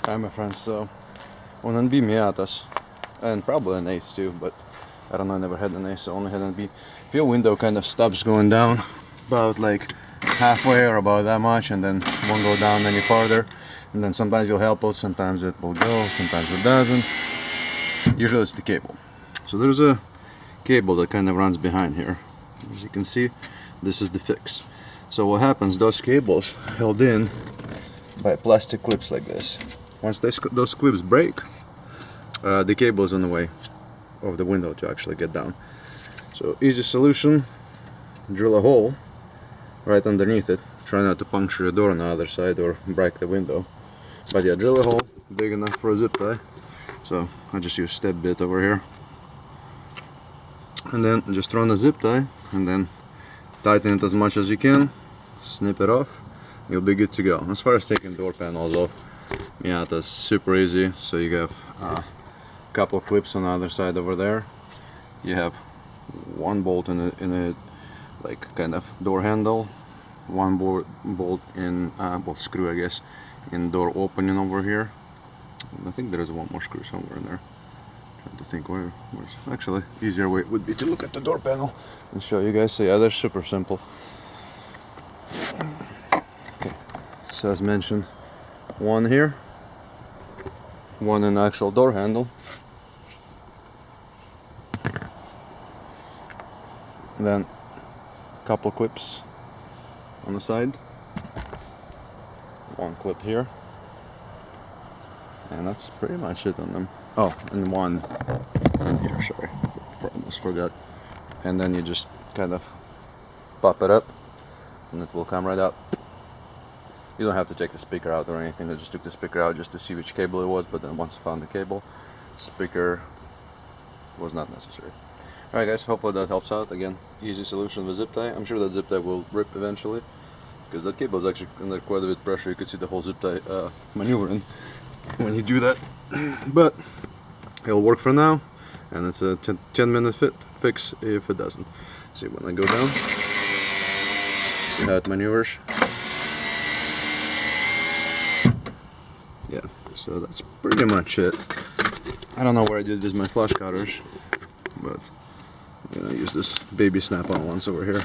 Hi my friends, so on NB Miatas, and probably an Ace too, but I don't know, I never had an Ace, I only had an NB. If your window kind of stops going down about like halfway or about that much, and then won't go down any farther, and then sometimes you'll help it, sometimes it will go, sometimes it doesn't. Usually it's the cable. So there's a cable that kind of runs behind here. As you can see, this is the fix. So what happens, those cables held in by plastic clips like this. Once those clips break, the cable is on the way of the window to actually get down. So easy solution, drill a hole right underneath it. Try not to puncture the door on the other side or break the window. But yeah, drill a hole big enough for a zip tie. So I just use step bit over here. And then just run a zip tie and then tighten it as much as you can. Snip it off. You'll be good to go. As far as taking door panels off, Miata is super easy. So you have a couple of clips on the other side over there. You have one bolt in a like kind of door handle, one bolt in well, screw I guess in door opening over here. I think there is one more screw somewhere in there. Trying to think where's actually easier way would be to look at the door panel and show you guys. So yeah, they're super simple. Okay, so as mentioned, one here, one in the actual door handle, and then a couple clips on the side, one clip here, and that's pretty much it on them. Oh, and one here, sorry, almost forgot. And then you just kind of pop it up and it will come right out. You don't have to take the speaker out or anything. I just took the speaker out just to see which cable it was, but then once I found the cable, speaker was not necessary. Alright guys, hopefully that helps out. Again, easy solution with zip tie. I'm sure that zip tie will rip eventually, because that cable is actually under quite a bit of pressure. You can see the whole zip tie maneuvering when you do that. But it'll work for now, and it's a 10-minute fix if it doesn't. See, when I go down, see how it maneuvers. Yeah, so that's pretty much it. I don't know where I did with my flush cutters, but I'm gonna use this baby snap-on ones over here.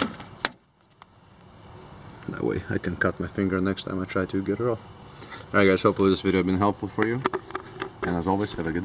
That way I can cut my finger next time I try to get it off. Alright guys, hopefully this video has been helpful for you, and as always, have a good day.